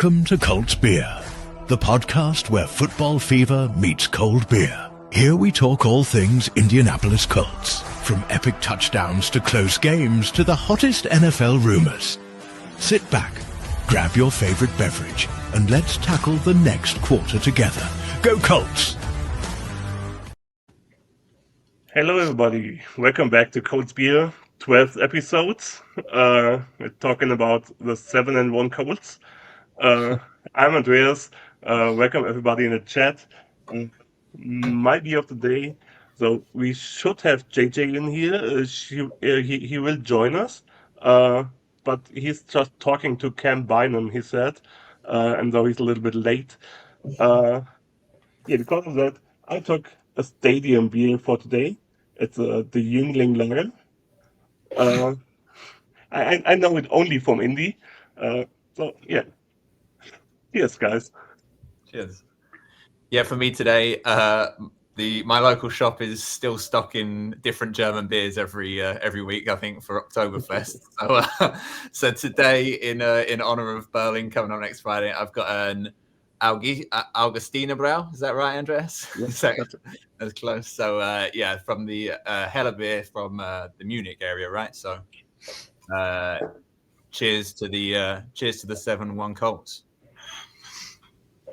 Welcome to Colts Beer, the podcast where football fever meets cold beer. Here we talk all things Indianapolis Colts, from epic touchdowns to close games to the hottest NFL rumors. Sit back, grab your favorite beverage, and let's tackle the next quarter together. Go Colts! Hello everybody, welcome back to Colts Beer, 12th episodes. We're talking about the 7-1 Colts. I'm Andreas, welcome everybody in the chat. My beer of the day, so we should have JJ in here, he will join us, but he's just talking to Cam Bynum, he said, and so he's a little bit late. Because of that, I took a stadium beer for today. It's the Jüngling Lager. I know it only from Indy. So, yeah. Cheers, guys. Cheers. Yeah, for me today, my local shop is still stocking different German beers every week, I think, for Oktoberfest. So today, in honor of Berlin coming up next Friday, I've got an Augustiner Brau. Is that right, Andreas? Yes, that's close. So from the Heller beer from the Munich area, right? So cheers to the 7-1 Colts.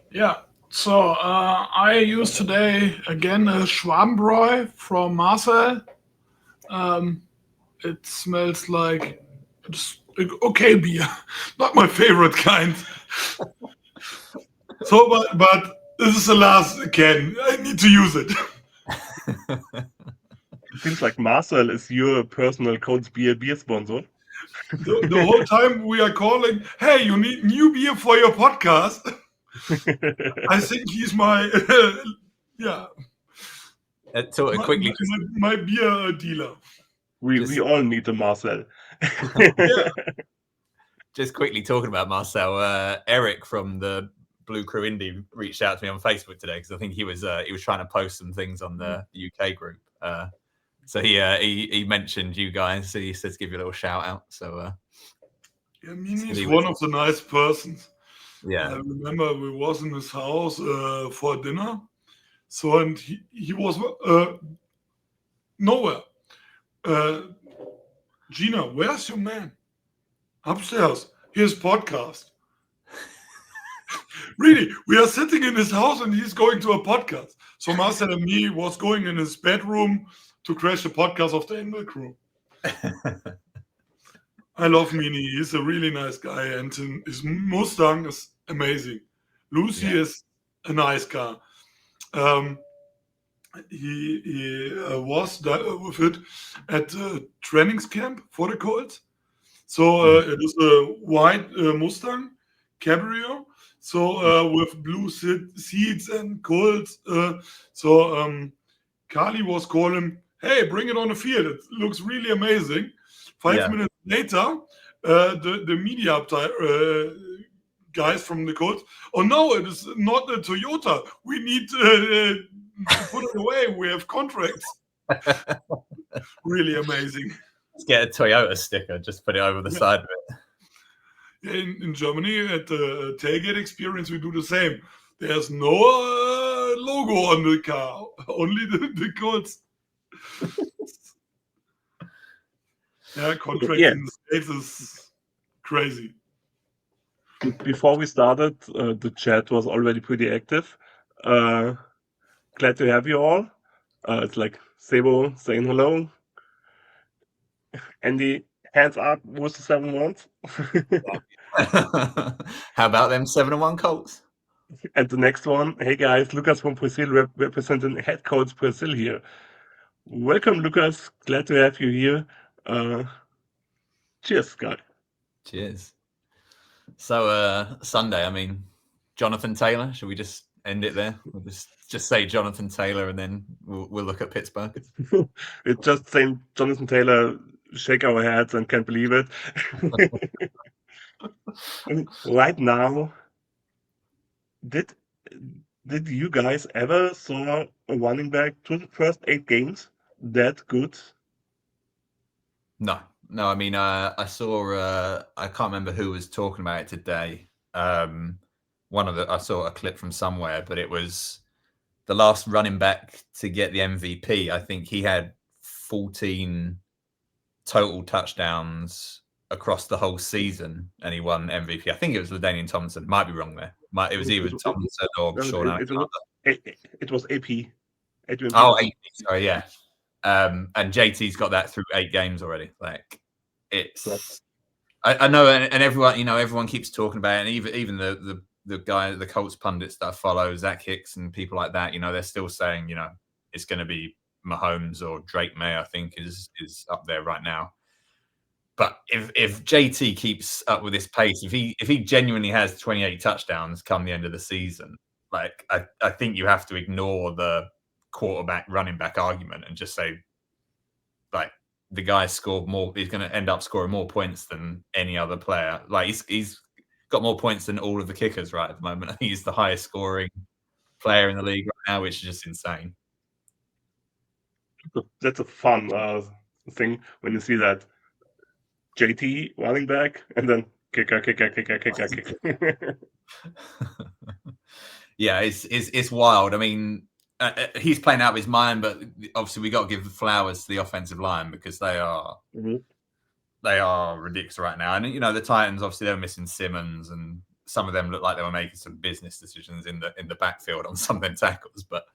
Yeah, so I use today again a Schwabenbräu from Marcel. It smells like it's okay beer, not my favorite kind. So, but this is the last can. I need to use it. It seems like Marcel is your personal Colts beer sponsor. The whole time we are calling, hey, you need new beer for your podcast. I think he's my my beer dealer. We all need a Marcel. Yeah. Just quickly talking about Marcel, Eric from the Blue Crew Indy reached out to me on Facebook today because I think he was trying to post some things on the UK group. So he mentioned you guys. So he says give you a little shout out. So he's one of the nice persons. Yeah, I remember we was in his house for dinner. So and he was nowhere. Gina, where's your man? Upstairs. Here's podcast. Really, we are sitting in his house and he's going to a podcast. So Marcel and me was going in his bedroom to crash the podcast of the Engel crew. I love Mini. He's a really nice guy, and his Mustang is amazing. Lucy is a nice car. He was with it at the training camp for the Colts. So it is a white Mustang Cabrio. So with blue seats and Colts. Carly was calling, hey, bring it on the field. It looks really amazing. 5 minutes later, the media guys from the Colts, oh no, it is not a Toyota. We need to put it away. We have contracts. Really amazing. Let's get a Toyota sticker. Just put it over the side of it. In Germany, at the tailgate experience, we do the same. There's no logo on the car, only the Colts. Contract in the States is crazy. Before we started, the chat was already pretty active. Glad to have you all. It's like Sebo saying hello. Andy, hands up with the 7-1s. How about them 7-1 Colts? And the next one, hey guys, Lucas from Brazil representing Head Coach Brazil here. Welcome, Lucas. Glad to have you here. Cheers, Scott. Cheers. So Sunday, I mean, Jonathan Taylor. Should we just end it there? We'll just say Jonathan Taylor, and then we'll look at Pittsburgh. It's just saying Jonathan Taylor, shake our heads and can't believe it. Right now, did you guys ever saw a running back to the first 8 games that good? No. I mean, I saw. I can't remember who was talking about it today. I saw a clip from somewhere, but it was the last running back to get the MVP. I think he had 14 total touchdowns across the whole season, and he won MVP. I think it was LaDainian Tomlinson. Might be wrong there. It was either Tomlinson or Sean Alexander. It was AP. Oh, AP. Sorry, yeah. And JT's got that through 8 games already. Like, it's. I know, and everyone keeps talking about it, and even the guy, the Colts pundits that I follow, Zach Hicks and people like that, they're still saying, it's going to be Mahomes or Drake May, I think is up there right now. But if JT keeps up with this pace, if he genuinely has 28 touchdowns come the end of the season, like I think you have to ignore the quarterback running back argument and just say, like, the guy scored more. He's going to end up scoring more points than any other player. Like, he's got more points than all of the kickers right at the moment. I think he's the highest scoring player in the league right now, which is just insane. That's a fun thing when you see that JT running back and then kicker. Yeah, it's wild. I mean, he's playing out of his mind, but obviously we got to give the flowers to the offensive line because they are ridiculous right now. And the Titans, obviously they were missing Simmons, and some of them looked like they were making some business decisions in the backfield on some of them tackles. But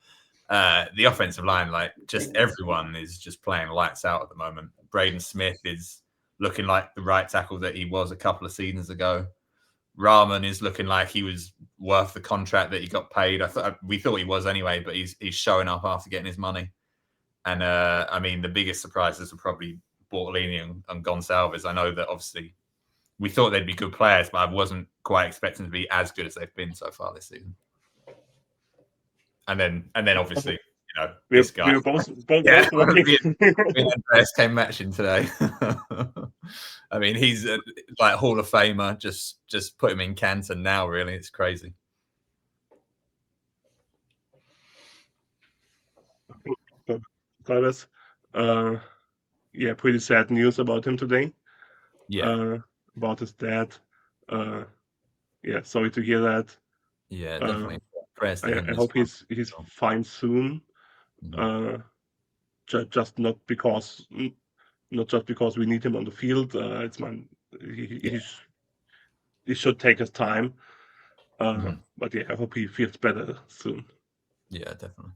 the offensive line, like, just everyone is just playing lights out at the moment. Braden Smith is looking like the right tackle that he was a couple of seasons ago. Rahman is looking like he was worth the contract that he got paid. We thought he was anyway, but he's showing up after getting his money. And I mean, the biggest surprises are probably Bortolini and Gonçalves. I know that obviously we thought they'd be good players, but I wasn't quite expecting to be as good as they've been so far this season. And then obviously, this guy. We were both Andreas came matching today. I mean, he's like Hall of Famer. Just put him in Canton now. Really, it's crazy. Pretty sad news about him today. Yeah, about his dad. Sorry to hear that. Yeah, definitely. I hope he's fine soon. Just not just because we need him on the field. He should take his time. But yeah, I hope he feels better soon. Yeah, definitely.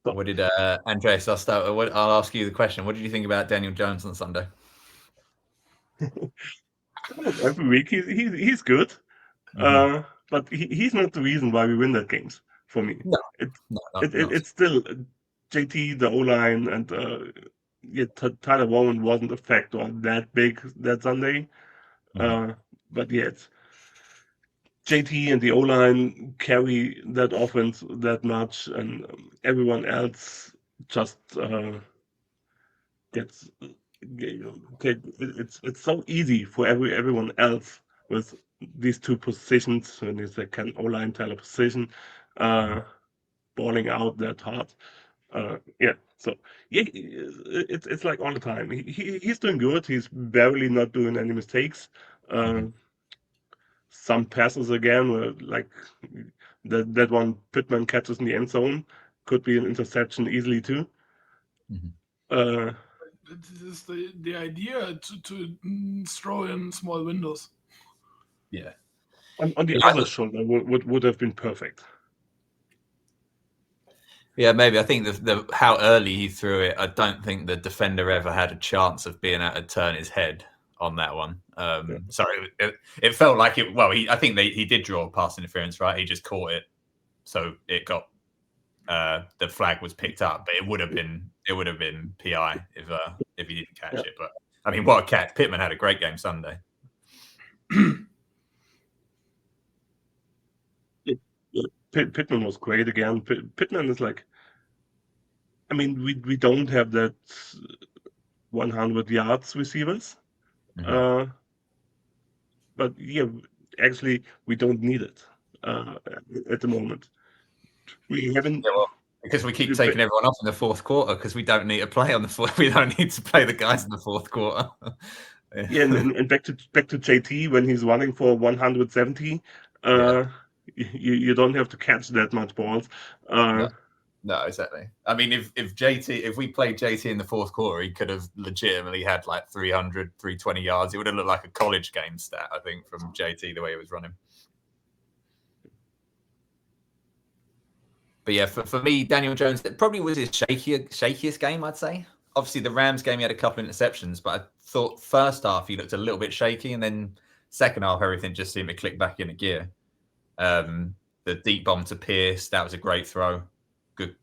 So, what did Andreas? I'll ask you the question. What did you think about Daniel Jones on Sunday? Every week he's good, but he's not the reason why we win that games. For me, it's still JT, the O-line, and Tyler Warren wasn't a factor that big that Sunday. But yeah, it's JT and the O-line carry that offense that much, and everyone else just gets. Okay, it's so easy for everyone else with these two positions, when it's like an O-line Tyler position, balling out that hard. It's like all the time. He's doing good. He's barely not doing any mistakes. Some passes again were like that one Pittman catches in the end zone could be an interception easily too. This is the idea to throw in small windows. Yeah. On the other shoulder would have been perfect. Yeah, maybe. I think the how early he threw it, I don't think the defender ever had a chance of being able to turn his head on that one. Sorry, it felt like it. Well, I think he did draw pass interference, right? He just caught it, so it got the flag was picked up, but it would have been PI if he didn't catch it. But I mean, what a catch! Pittman had a great game Sunday. Pittman was great again. Pittman is like, I mean, we don't have that 100 yards receivers, but yeah, actually we don't need it at the moment. We haven't. Yeah, well, because we keep taking everyone off in the fourth quarter because we don't need to play on the fourth. We don't need to play the guys in the fourth quarter. Yeah, and back to JT when he's running for 170. You don't have to catch that much balls. No, exactly. I mean, if we played JT in the fourth quarter, he could have legitimately had like 300, 320 yards. It would have looked like a college game stat, I think, from JT, the way he was running. But yeah, for me, Daniel Jones, it probably was his shakiest game, I'd say. Obviously, the Rams game, he had a couple of interceptions, but I thought first half he looked a little bit shaky, and then second half, everything just seemed to click back into gear. The deep bomb to Pierce, that was a great throw. Good,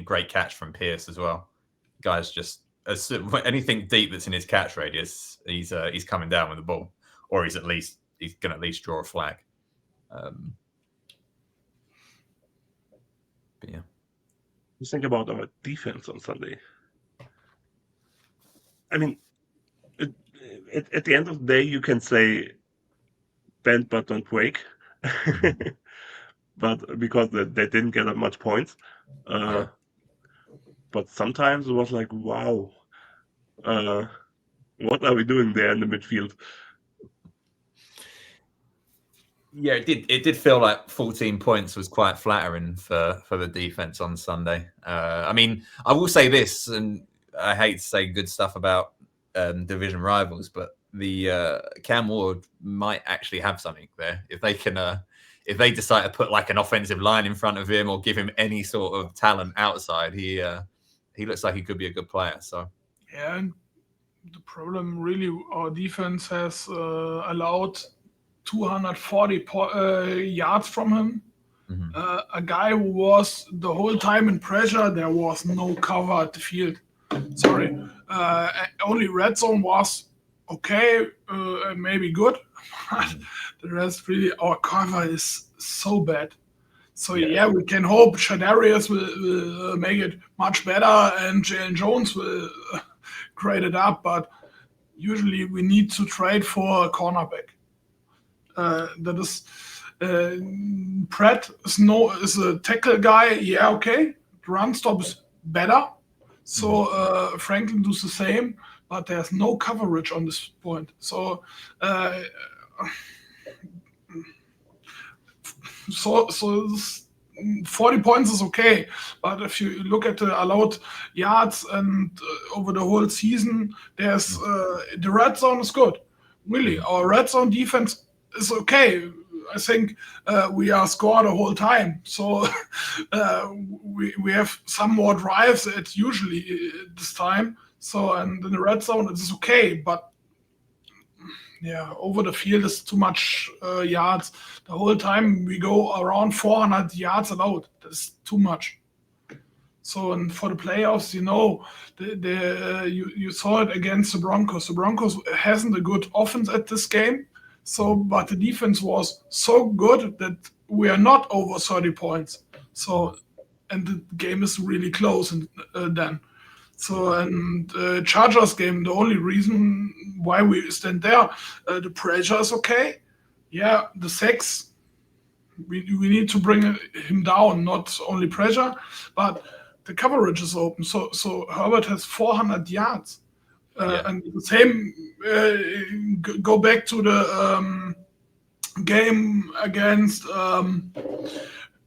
great catch from Pierce as well. Guy's just anything deep that's in his catch radius, he's coming down with the ball, or he's going to at least draw a flag. But yeah, Just think about our defense on Sunday. I mean, at the end of the day, you can say bend but don't break, but because they didn't get that much points. But sometimes it was like, wow, what are we doing there in the midfield? Yeah, it did feel like 14 points was quite flattering for the defense on Sunday. I mean, I will say this, and I hate to say good stuff about division rivals, but the Cam Ward might actually have something there if they can. If they decide to put like an offensive line in front of him or give him any sort of talent outside, he looks like he could be a good player. So yeah, and the problem really, our defense has allowed 240 yards from him. Mm-hmm. A guy who was the whole time in pressure. There was no cover at the field. Sorry, only red zone was okay, maybe good. The rest, really, our cover is so bad. So yeah, we can hope Shadarius will make it much better and Jalen Jones will grade it up. But usually we need to trade for a cornerback. That is Pratt is a tackle guy. Yeah, okay. The run stop is better. So Franklin does the same, but there's no coverage on this point. So. So 40 points is okay, but if you look at the allowed yards and over the whole season, there's the red zone is good. Really, our red zone defense is okay. I think we are scored the whole time, so we have some more drives at usually this time. So and in the red zone it is okay, but. Yeah, over the field is too much yards. The whole time we go around 400 yards allowed. That's too much. So, and for the playoffs, you know, you saw it against the Broncos. The Broncos hasn't a good offense at this game. So, but the defense was so good that we are not over 30 points. So, and the game is really close and then. So, and Chargers game, the only reason why we stand there, the pressure is okay. Yeah, the sacks, we need to bring him down, not only pressure, but the coverage is open. So Herbert has 400 yards. And the same, go back to the game against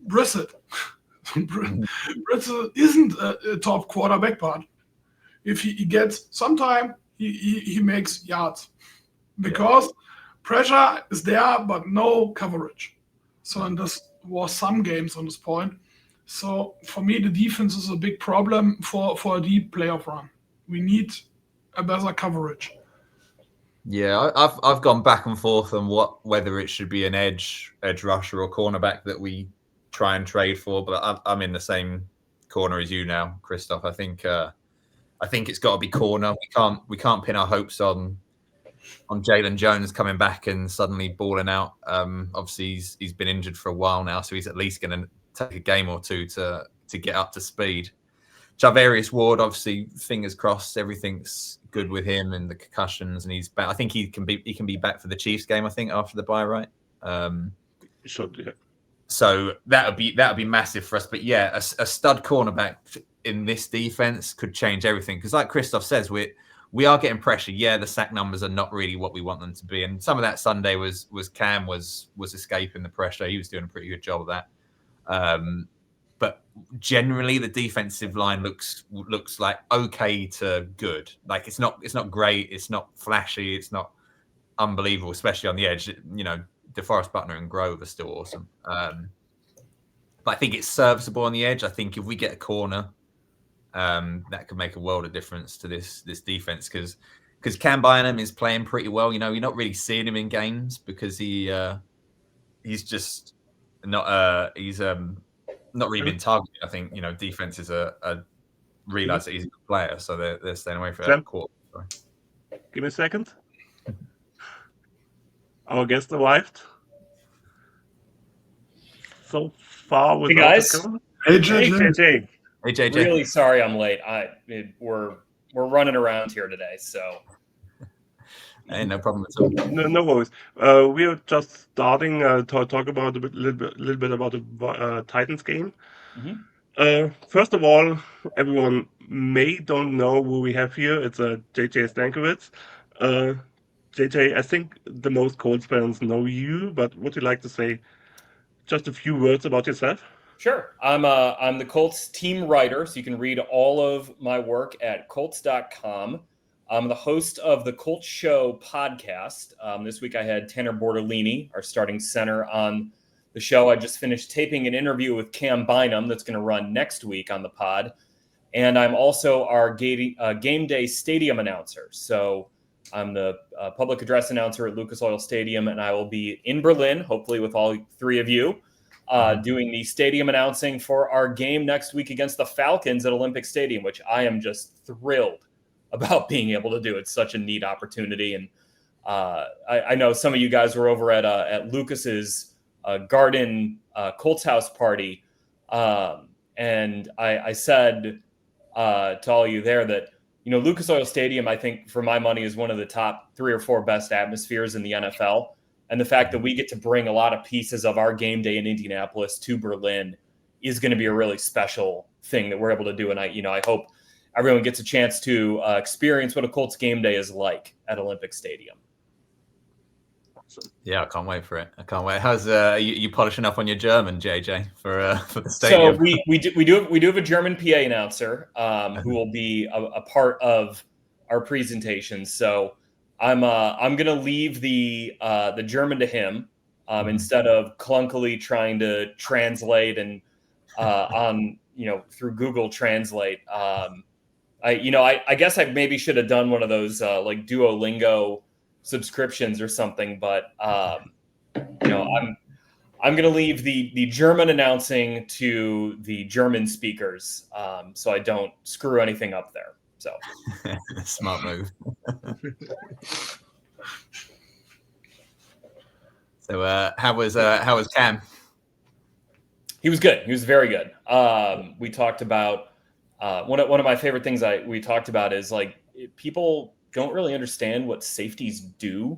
Brissett. Brissett isn't a top quarterback, but if he gets some time, he makes yards because pressure is there, but no coverage. So, and this was some games on this point. So for me, the defense is a big problem for a deep playoff run. We need a better coverage. Yeah, I've gone back and forth on whether it should be an edge rusher or cornerback that we try and trade for, but I'm in the same corner as you now, Christoph. I think it's got to be corner. We can't pin our hopes on Jalen Jones coming back and suddenly balling out. Obviously, he's been injured for a while now, so he's at least going to take a game or two to get up to speed. Javarius Ward, obviously, fingers crossed, everything's good with him and the concussions, and he's back. I think he can be back for the Chiefs game. I think after the bye, right? So that would be massive for us. But yeah, a stud cornerback in this defense could change everything because, like Christoph says, we are getting pressure. Yeah, the sack numbers are not really what we want them to be. And some of that Sunday was Cam was escaping the pressure. He was doing a pretty good job of that. But generally, the defensive line looks like okay to good. Like it's not great. It's not flashy. It's not unbelievable, especially on the edge. You know, DeForest Buckner and Grove are still awesome. But I think it's serviceable on the edge. I think if we get a corner, that could make a world of difference to this defense because Cam Bynum is playing pretty well. You know, you're not really seeing him in games because he's just not not really been targeted. I think, you know, defenses are realize that he's a good player, so they're staying away from that quarter. Sorry. Give me a second. Our guest arrived. So far with hey guys. Hey JJ. Hey JJ. Really sorry I'm late. We're running around here today, so. Hey, no problem at all. No worries. We are just starting to talk about a little bit about the Titans game. Mm-hmm. First of all, everyone don't know who we have here. It's JJ Stankewitz. JJ, I think the most Colts fans know you, but would you like to say just a few words about yourself? Sure. I'm the Colts team writer, so you can read all of my work at Colts.com. I'm the host of the Colts Show podcast. This week I had Tanner Bortolini, our starting center, on the show. I just finished taping an interview with Cam Bynum that's going to run next week on the pod. And I'm also our game day stadium announcer. So I'm the public address announcer at Lucas Oil Stadium, and I will be in Berlin, hopefully with all three of you, doing the stadium announcing for our game next week against the Falcons at Olympic Stadium, which I am just thrilled about being able to do. It's such a neat opportunity. And I know some of you guys were over at Lucas's garden Colts house party. And I said to all you there that, you know, Lucas Oil Stadium, I think for my money is one of the top 3 or 4 best atmospheres in the NFL. And the fact that we get to bring a lot of pieces of our game day in Indianapolis to Berlin is going to be a really special thing that we're able to do. And I hope everyone gets a chance to experience what a Colts game day is like at Olympic Stadium. Yeah, I can't wait for it. I can't wait. How's you polishing up on your German, JJ, for the stadium? So we do have a German PA announcer who will be a part of our presentation. So I'm gonna leave the German to him instead of clunkily trying to translate and on through Google Translate. I guess I maybe should have done one of those like Duolingo subscriptions or something, but I'm going to leave the German announcing to the German speakers, so I don't screw anything up there. So smart move. So how was Cam? He was good. He was very good. We talked about one of my favorite things we talked about is like people don't really understand what safeties do,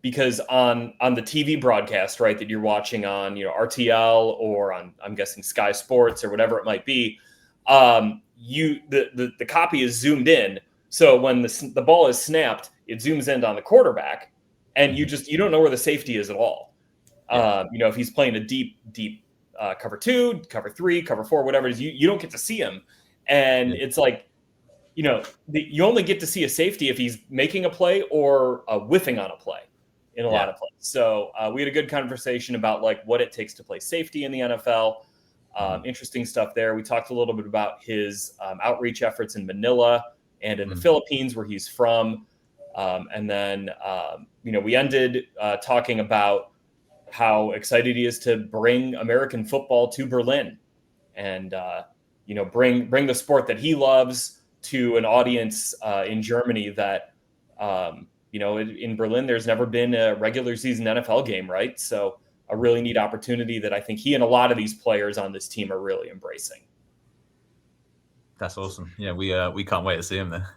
because on the TV broadcast, right, that you're watching on RTL or on, I'm guessing, Sky Sports or whatever it might be, the copy is zoomed in, so when the ball is snapped, it zooms in on the quarterback, and you don't know where the safety is at all. If he's playing a deep cover 2, cover 3, cover 4, whatever it is, you don't get to see him, and it's like, you only get to see a safety if he's making a play or whiffing on a play in a lot of plays. So we had a good conversation about like what it takes to play safety in the NFL. Interesting stuff there. We talked a little bit about his outreach efforts in Manila and in the Philippines, where he's from. And then, we ended talking about how excited he is to bring American football to Berlin and, bring the sport that he loves to an audience in Germany that, in Berlin, there's never been a regular season NFL game, right? So a really neat opportunity that I think he and a lot of these players on this team are really embracing. That's awesome. Yeah, we can't wait to see him there.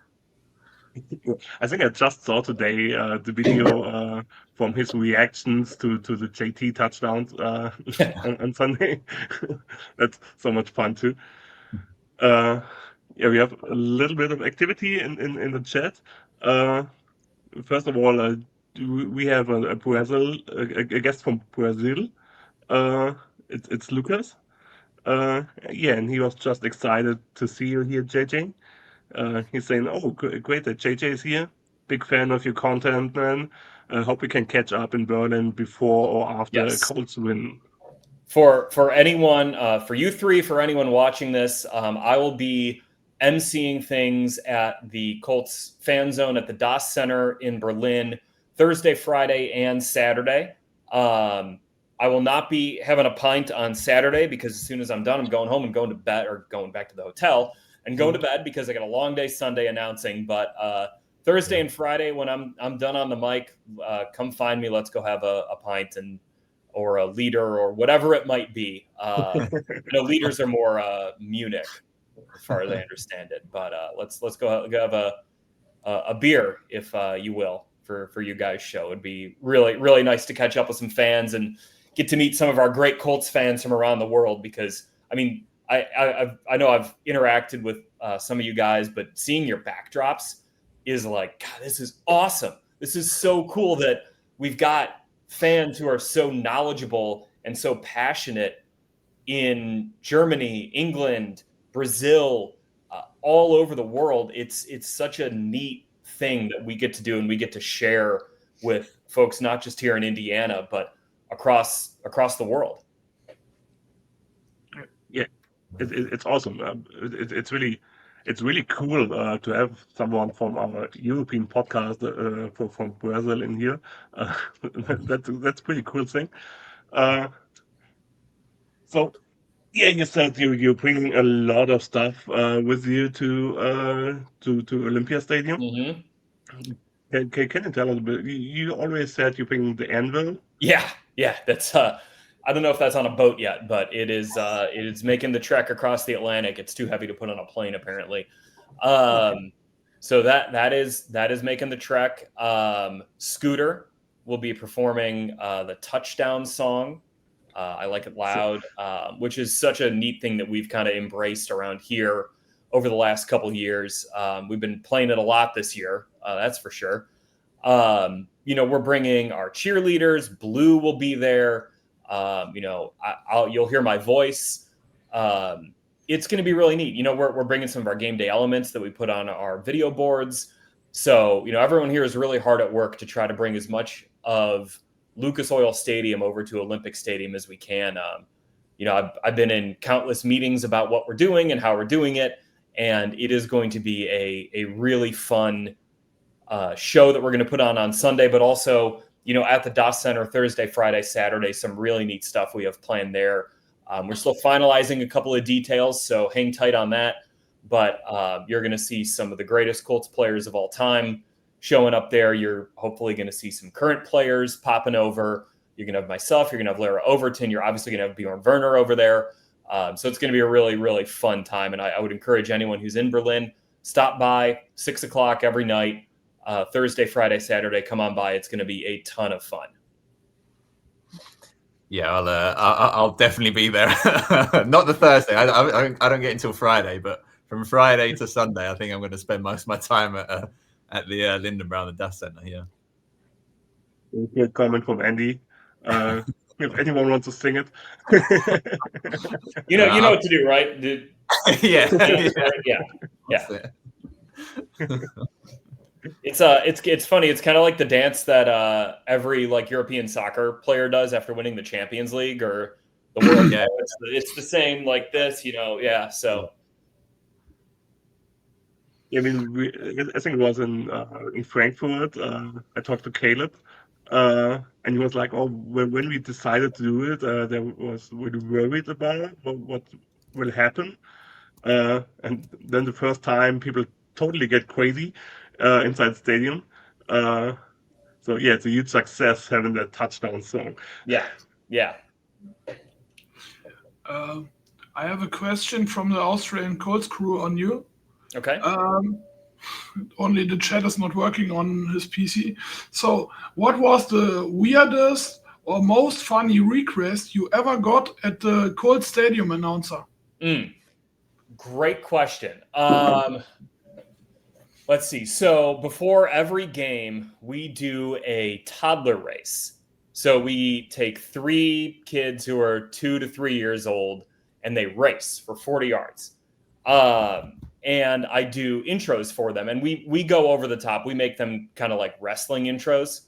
I think I just saw today the video from his reactions to the JT touchdowns on Sunday. That's so much fun too. Yeah, we have a little bit of activity in the chat. First of all, we have a Brazil, a guest from Brazil. It's Lucas. Yeah, and he was just excited to see you here, JJ. He's saying, "Oh, great that JJ is here. Big fan of your content, man. Hope we can catch up in Berlin before or after Yes. Colts win." For anyone, for you three, for anyone watching this, I will be emceeing things at the Colts fan zone at the Das Center in Berlin Thursday, Friday, and Saturday. I will not be having a pint on Saturday because as soon as I'm done, I'm going home and going to bed, or going back to the hotel and going to bed because I got a long day Sunday announcing. But Thursday and Friday, when I'm done on the mic, come find me. Let's go have a pint or a liter or whatever it might be. Liters are more Munich, as far as I understand it. But let's go have a beer, if you will, for you guys' show. It'd be really, really nice to catch up with some fans and get to meet some of our great Colts fans from around the world. Because I mean, I know I've interacted with some of you guys, but seeing your backdrops is like, God, this is awesome. This is so cool that we've got fans who are so knowledgeable and so passionate in Germany, England, Brazil, all over the world. It's such a neat thing that we get to do, and we get to share with folks not just here in Indiana, but across the world. Yeah, it's awesome. It's really cool to have someone from our European podcast from Brazil in here. That's a pretty cool thing. So, yeah, you said you're bringing a lot of stuff with you to Olympia Stadium. Mm-hmm. Can you tell us a bit? You always said you bring the anvil. Yeah. That's I don't know if that's on a boat yet, but it is making the trek across the Atlantic. It's too heavy to put on a plane, apparently. So that is making the trek. Scooter will be performing the touchdown song. I Like It Loud, which is such a neat thing that we've kind of embraced around here over the last couple of years. We've been playing it a lot this year, that's for sure. We're bringing our cheerleaders. Blue will be there. You'll hear my voice. It's going to be really neat. We're bringing some of our game day elements that we put on our video boards. So, everyone here is really hard at work to try to bring as much of Lucas Oil Stadium over to Olympic Stadium as we can. I've been in countless meetings about what we're doing and how we're doing it, and it is going to be a really fun show that we're going to put on Sunday, but also, at the Das Center Thursday, Friday, Saturday, some really neat stuff we have planned there. We're still finalizing a couple of details, so hang tight on that. But you're going to see some of the greatest Colts players of all time showing up there. You're hopefully going to see some current players popping over. You're going to have myself. You're going to have Lara Overton. You're obviously going to have Bjorn Werner over there. So it's going to be a really, really fun time. And I would encourage anyone who's in Berlin, stop by 6 o'clock every night, Thursday, Friday, Saturday. Come on by. It's going to be a ton of fun. Yeah, I'll definitely be there. Not the Thursday. I don't get until Friday, but from Friday to Sunday, I think I'm going to spend most of my time at the Lindenbrau, the Das Center. Yeah. A comment from Andy. If anyone wants to sing it, you know what to do, right? Yeah. It's funny. It's kind of like the dance that every European soccer player does after winning the Champions League or the World Cup. It's the same like this, Yeah. So. I mean, I think it was in Frankfurt. I talked to Caleb, and he was like, "Oh, when we decided to do it, there was really worried about what will happen." And then the first time, people totally get crazy inside the stadium. So yeah, it's a huge success having that touchdown song. Yeah. I have a question from the Austrian Colts crew on you. Okay. Only the chat is not working on his PC. So, what was the weirdest or most funny request you ever got at the Colts Stadium announcer? Great question. Let's see. So before every game, we do a toddler race. So we take 3 kids who are 2 to 3 years old, and they race for 40 yards. And I do intros for them, and we go over the top. We make them kind of like wrestling intros.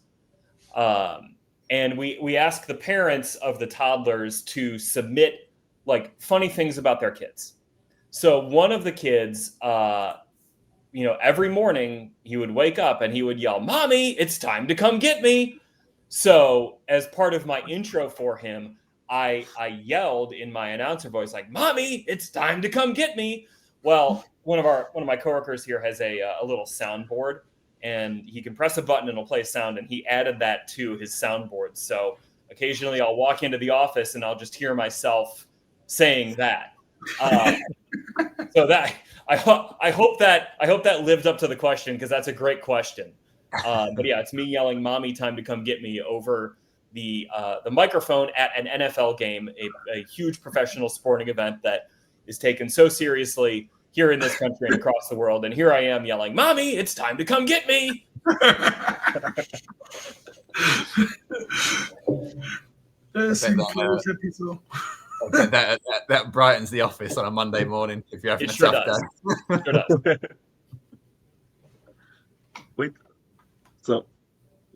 And we ask the parents of the toddlers to submit like funny things about their kids. So one of the kids, every morning he would wake up and he would yell, "Mommy, it's time to come get me." So as part of my intro for him, I yelled in my announcer voice, like, "Mommy, it's time to come get me." Well, one of my coworkers here has a little soundboard, and he can press a button and it'll play sound, and he added that to his soundboard. So occasionally I'll walk into the office and I'll just hear myself saying that. So that I hope that lived up to the question, because that's a great question. But yeah, it's me yelling, "Mommy, time to come get me," over the microphone at an NFL game, a huge professional sporting event that is taken so seriously here in this country and across the world. And here I am yelling, "Mommy, it's time to come get me." That brightens the office on a Monday morning if you're having a tough day. Sure does. Wait, so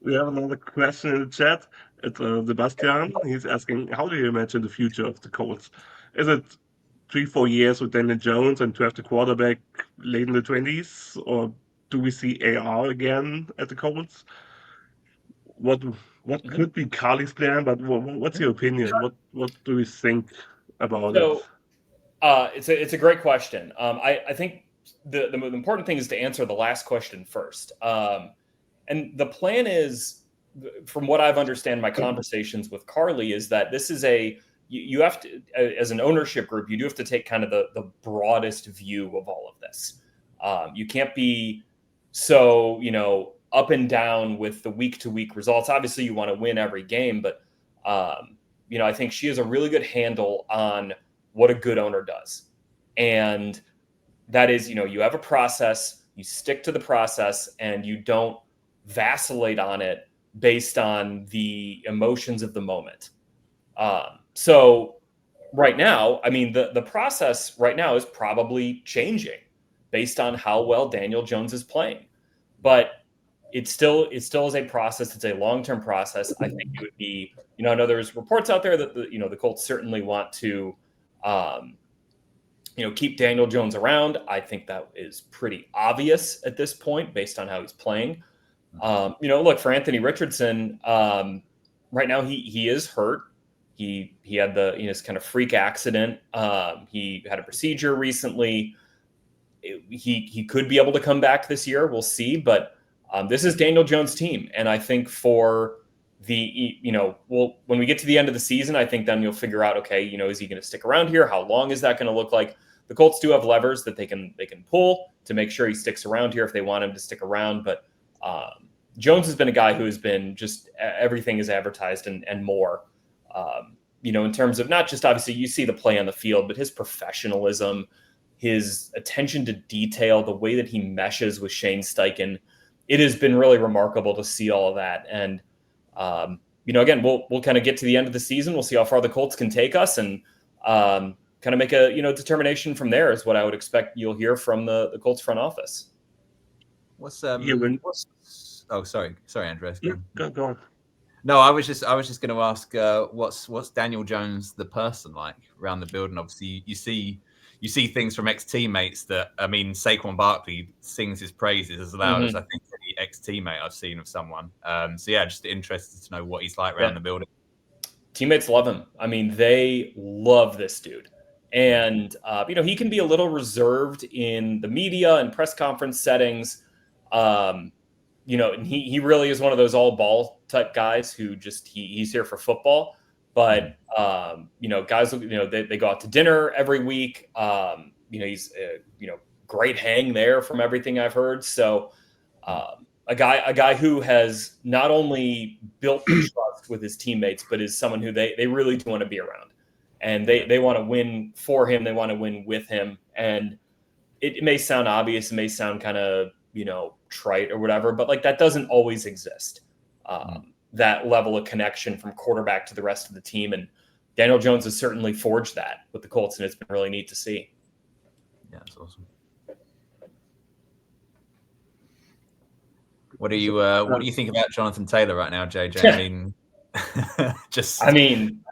we have another question in the chat. It's Sebastian. He's asking, how do you imagine the future of the Colts? Is it 3-4 years with Daniel Jones and draft a quarterback late in the 20s, or do we see AR again at the Colts? What could be Carly's plan? But what's your opinion? What do we think about it? It's a great question. I think the important thing is to answer the last question first. And the plan is, from what I've understand in my conversations with Carly, is that this is you have to, as an ownership group, you do have to take kind of the broadest view of all of this. You can't be so, up and down with the week-to-week results. Obviously, you want to win every game, but I think she has a really good handle on what a good owner does. And that is, you have a process, you stick to the process, and you don't vacillate on it based on the emotions of the moment. So right now, I mean, the process right now is probably changing based on how well Daniel Jones is playing. But it still is a process. It's a long-term process. I think it would be, I know there's reports out there that the Colts certainly want to, keep Daniel Jones around. I think that is pretty obvious at this point based on how he's playing. Look, for Anthony Richardson, right now he is hurt. He had this kind of freak accident. He had a procedure recently. He could be able to come back this year. We'll see, but this is Daniel Jones' team. And I think for when we get to the end of the season, I think then you'll figure out, okay, is he going to stick around here? How long is that going to look like? The Colts do have levers that they can pull to make sure he sticks around here if they want him to stick around. But Jones has been a guy who has been just everything is advertised and more, in terms of not just obviously you see the play on the field, but his professionalism, his attention to detail, the way that he meshes with Shane Steichen. It has been really remarkable to see all of that. And, again, we'll kind of get to the end of the season. We'll see how far the Colts can take us and kind of make a, determination from there is what I would expect you'll hear from the Colts front office. Sorry, Andreas. Go on. No, I was just going to ask, what's Daniel Jones, the person, like around the building? Obviously you see things from ex-teammates that, I mean, Saquon Barkley sings his praises as loud as I think any ex-teammate I've seen of someone. Just interested to know what he's like around the building. Teammates love him. I mean, they love this dude. And, he can be a little reserved in the media and press conference settings. And he really is one of those all ball type guys who just, he's here for football. But, guys, they go out to dinner every week. He's, great hang there from everything I've heard. So a guy who has not only built the trust with his teammates, but is someone who they really do want to be around. And they want to win for him. They want to win with him. And it may sound obvious, it may sound kind of, trite or whatever, but like that doesn't always exist. That level of connection from quarterback to the rest of the team. And Daniel Jones has certainly forged that with the Colts, and it's been really neat to see. Yeah, that's awesome. What do you think about Jonathan Taylor right now, JJ? I mean,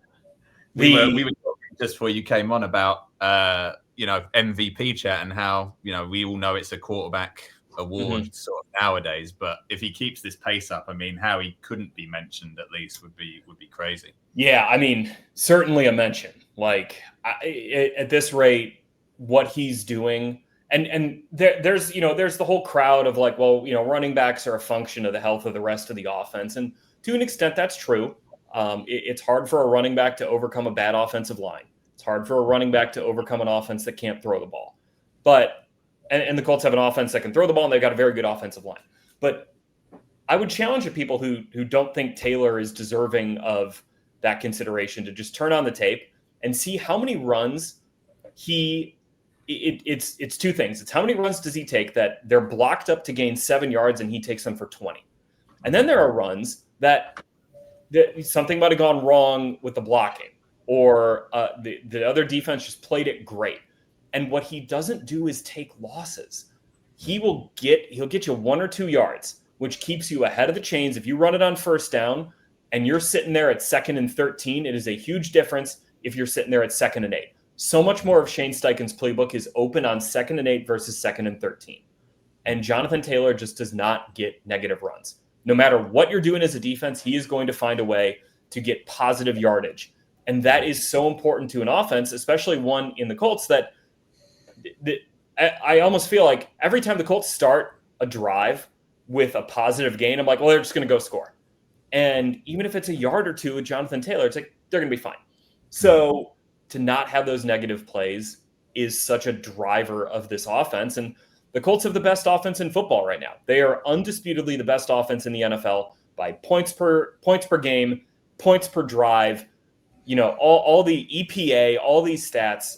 we were talking just before you came on about MVP chat and how we all know it's a quarterback award sort of nowadays, but if he keeps this pace up, I mean, how he couldn't be mentioned at least would be crazy. Yeah, I mean, certainly a mention. Like at this rate, what he's doing. And there's the whole crowd of like, well, running backs are a function of the health of the rest of the offense. And to an extent, that's true. It's hard for a running back to overcome a bad offensive line. It's hard for a running back to overcome an offense that can't throw the ball. But and the Colts have an offense that can throw the ball, and they've got a very good offensive line. But I would challenge the people who don't think Taylor is deserving of that consideration to just turn on the tape and see how many runs it's two things. It's how many runs does he take that they're blocked up to gain 7 yards and he takes them for 20. And then there are runs that something might have gone wrong with the blocking, or the other defense just played it great. And what he doesn't do is take losses. He'll get you 1 or 2 yards, which keeps you ahead of the chains. If you run it on first down and you're sitting there at 2nd and 13, it is a huge difference if you're sitting there at 2nd and 8. So much more of Shane Steichen's playbook is open on 2nd and 8 versus 2nd and 13. And Jonathan Taylor just does not get negative runs. No matter what you're doing as a defense, he is going to find a way to get positive yardage. And that is so important to an offense, especially one in the Colts that I almost feel like every time the Colts start a drive with a positive gain, I'm like, well, they're just going to go score. And even if it's a yard or two with Jonathan Taylor, it's like, they're going to be fine. So to not have those negative plays is such a driver of this offense. And the Colts have the best offense in football right now. They are undisputedly the best offense in the NFL by points per game, points per drive, all the EPA, all these stats.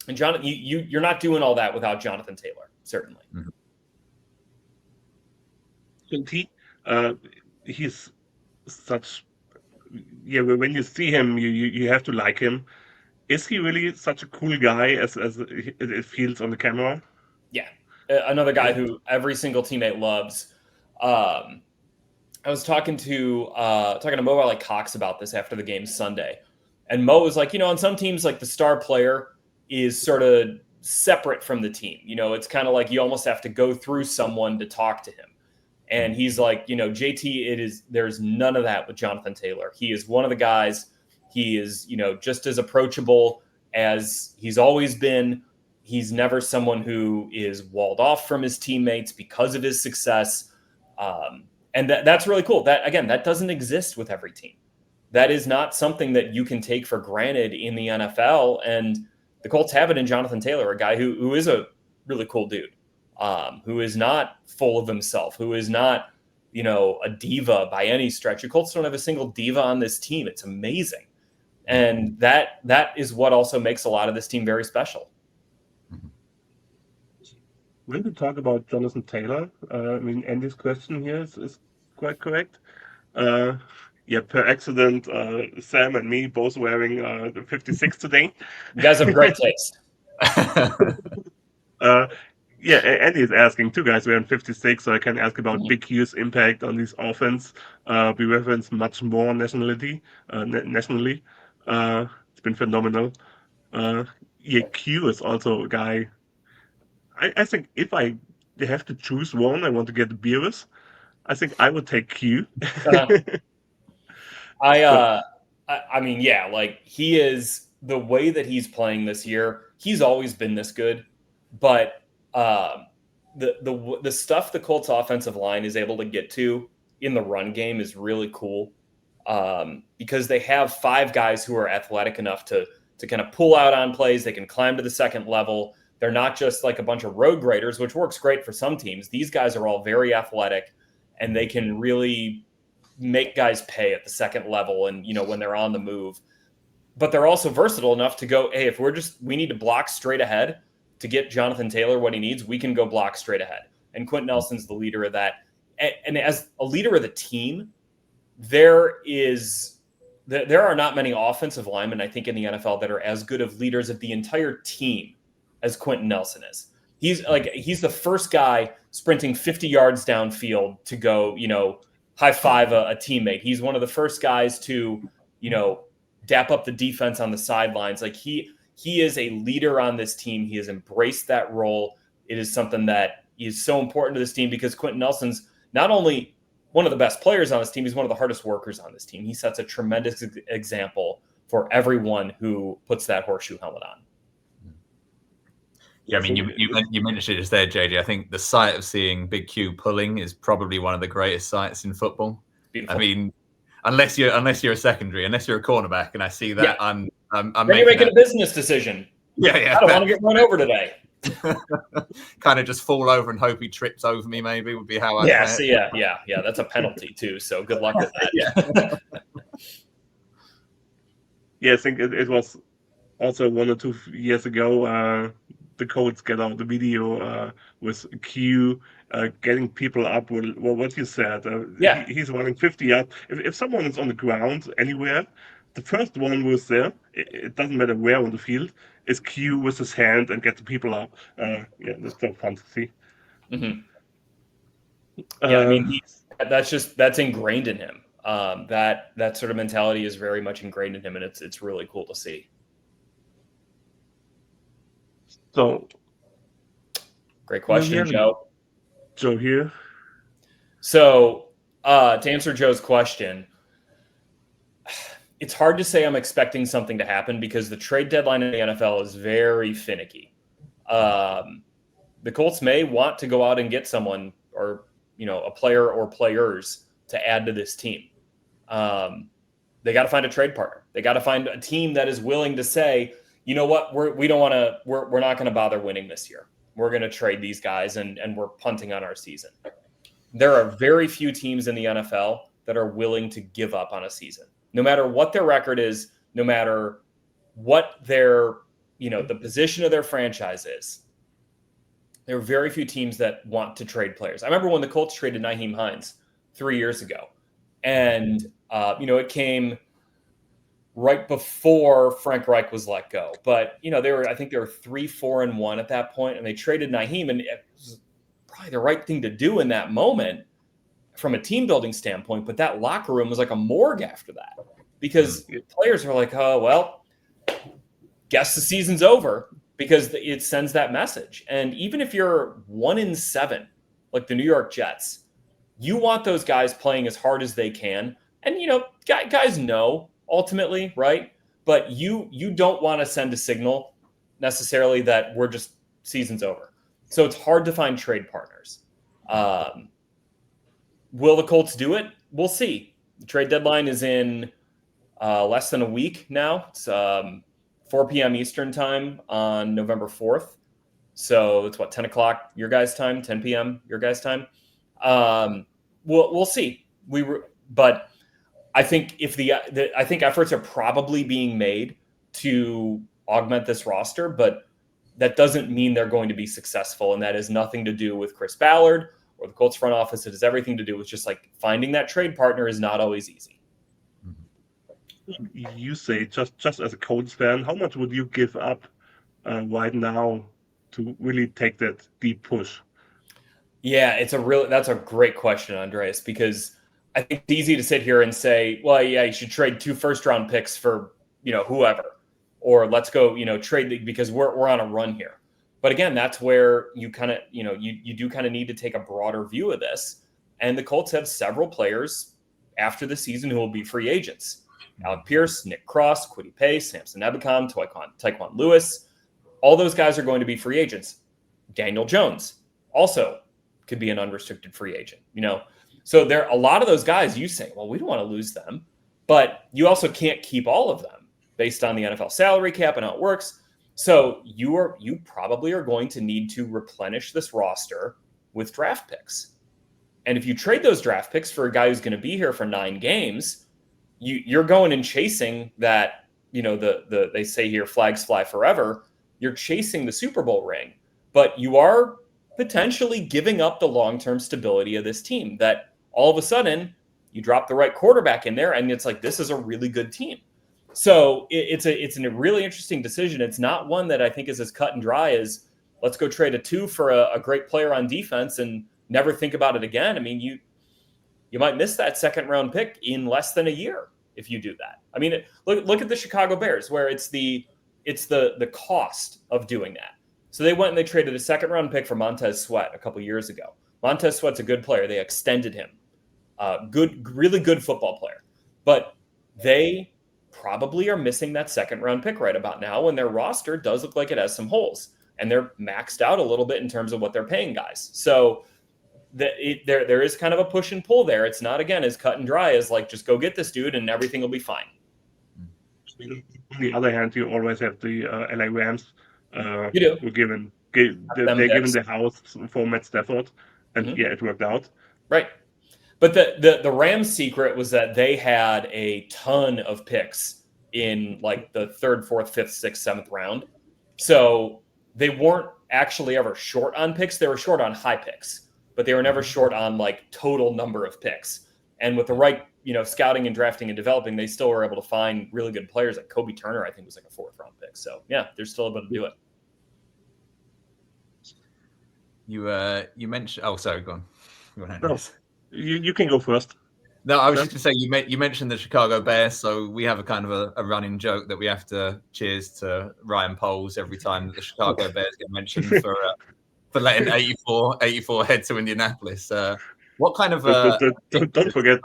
And Jonathan, you're not doing all that without Jonathan Taylor, certainly. He's such. Yeah, when you see him, you have to like him. Is he really such a cool guy as it feels on the camera? Yeah, another guy who every single teammate loves. I was talking to Mo like Cox about this after the game Sunday, and Mo was like, on some teams, like the star player is sort of separate from the team. It's kind of like you almost have to go through someone to talk to him. And he's like, JT, there's none of that with Jonathan Taylor. He is one of the guys. He is, just as approachable as he's always been. He's never someone who is walled off from his teammates because of his success. And that's really cool. That doesn't exist with every team. That is not something that you can take for granted in the NFL. And the Colts have it in Jonathan Taylor, a guy who is a really cool dude. Who is not full of himself, who is not, a diva by any stretch. The Colts don't have a single diva on this team. It's amazing. And that is what also makes a lot of this team very special. When we talk about Jonathan Taylor, Andy's question here is quite correct. Per accident, Sam and me both wearing the 56 today. You guys have great taste. Andy is asking, two guys wearing 56, so I can ask about Big Q's impact on this offense. We reference much more nationally. It's been phenomenal. Q is also a guy. I think if I have to choose one, I want to get the Beerus. I think I would take Q. He is, the way that he's playing this year, he's always been this good, but the stuff the Colts offensive line is able to get to in the run game is really cool, because they have 5 guys who are athletic enough to kind of pull out on plays. They can climb to the second level. They're not just like a bunch of road graders, which works great for some teams. These guys are all very athletic, and they can really make guys pay at the second level and, when they're on the move. but they're also versatile enough to go, hey, if we need to block straight ahead to get Jonathan Taylor what he needs, we can go block straight ahead. And Quentin Nelson's the leader of that. And as a leader of the team, there are not many offensive linemen, I think, in the NFL that are as good of leaders of the entire team as Quentin Nelson is. He's the first guy sprinting 50 yards downfield to go, high five a teammate. He's one of the first guys to, dap up the defense on the sidelines. Like he is a leader on this team. He has embraced that role. It is something that is so important to this team because Quentin Nelson's not only one of the best players on this team, he's one of the hardest workers on this team. He sets a tremendous example for everyone who puts that horseshoe helmet on. Yeah, I mean, you mentioned it just there, JJ. I think the sight of seeing Big Q pulling is probably one of the greatest sights in football. Beautiful. I mean, unless you're a secondary, unless you're a cornerback, and I see that, yeah. I'm you're making a business decision. Yeah. I don't want to get run over today. Kind of just fall over and hope he trips over me. Maybe would be how I. Yeah. That's a penalty too. So good luck with that. Yeah, I think it was also 1 or 2 years ago. The Colts get out the video with Q getting people up. Well, what you said. He's running 50 yards. If someone is on the ground anywhere, the first one was there. It doesn't matter where on the field. Is Q with his hand and get the people up. That's so fun to see. Mm-hmm. I mean, that's ingrained in him. That sort of mentality is very much ingrained in him, and it's really cool to see. So, great question, Joe. Joe here. So, to answer Joe's question, it's hard to say I'm expecting something to happen because the trade deadline in the NFL is very finicky. The Colts may want to go out and get someone or, a player or players to add to this team. They got to find a trade partner. They got to find a team that is willing to say, you know what, we're not going to bother winning this year. We're going to trade these guys and we're punting on our season. There are very few teams in the NFL that are willing to give up on a season. No matter what their record is, no matter what their, the position of their franchise is, there are very few teams that want to trade players. I remember when the Colts traded Nyheim Hines 3 years ago. And, it came right before Frank Reich was let go. But, I think they were 3-4-1 at that point, and they traded Nyheim, and it was probably the right thing to do in that moment from a team building standpoint. But that locker room was like a morgue after that because players are like, oh, well, guess the season's over because it sends that message. And even if you're 1-7, like the New York Jets, you want those guys playing as hard as they can. And, guys know ultimately, right? But you don't want to send a signal necessarily that we're just season's over. So it's hard to find trade partners. Will the Colts do it? We'll see. The trade deadline is in less than a week now. It's 4 p.m. Eastern time on November 4th. So it's 10 o'clock your guys' time, 10 p.m. your guys' time. We'll see. But I think I think efforts are probably being made to augment this roster, but that doesn't mean they're going to be successful. And that has nothing to do with Chris Ballard or the Colts front office. It has everything to do with just like finding that trade partner is not always easy. You say just as a Colts fan, how much would you give up right now to really take that deep push? Yeah, that's a great question, Andreas, because I think it's easy to sit here and say, well, yeah, you should trade 2 first-round picks for, whoever, or let's go, trade because we're on a run here. But again, that's where you kind of, you do kind of need to take a broader view of this. And the Colts have several players after the season who will be free agents. Alec Pierce, Nick Cross, Kwity Paye, Samson Ebukam, Tyquan Lewis. All those guys are going to be free agents. Daniel Jones also could be an unrestricted free agent, So there are a lot of those guys you say, well, we don't want to lose them, but you also can't keep all of them based on the NFL salary cap and how it works. So you probably are going to need to replenish this roster with draft picks. And if you trade those draft picks for a guy who's going to be here for 9 games, you're going and chasing that they say here, flags fly forever. You're chasing the Super Bowl ring, but you are potentially giving up the long-term stability of this team that all of a sudden you drop the right quarterback in there and it's like, this is a really good team. So it's a really interesting decision. It's not one that I think is as cut and dry as let's go trade a 2 for a great player on defense and never think about it again. I mean, you might miss that second round pick in less than a year if you do that. I mean, look at the Chicago Bears, where it's the cost of doing that. So they went and they traded a second round pick for Montez Sweat a couple years ago. Montez Sweat's a good player. They extended him. Really good football player. But they probably are missing that second round pick right about now when their roster does look like it has some holes. And they're maxed out a little bit in terms of what they're paying guys. So there is kind of a push and pull there. It's not, again, as cut and dry as like, just go get this dude and everything will be fine. On the other hand, you always have the LA Rams. You do. They're given the house for Matt Stafford, and it worked out. Right. But the Rams' secret was that they had a ton of picks in like the 3rd, 4th, 5th, 6th, 7th round. So they weren't actually ever short on picks. They were short on high picks, but they were never short on like total number of picks. And with the right, scouting and drafting and developing, they still were able to find really good players. Like Kobe Turner, I think, was like a 4th round pick. So yeah, they're still able to do it. You mentioned. Oh, sorry, go on. No, you can go first. No, I was just going to say you mentioned the Chicago Bears, so we have a kind of a running joke that we have to cheers to Ryan Poles every time that the Chicago Bears get mentioned for letting 84 head to Indianapolis. What kind of don't forget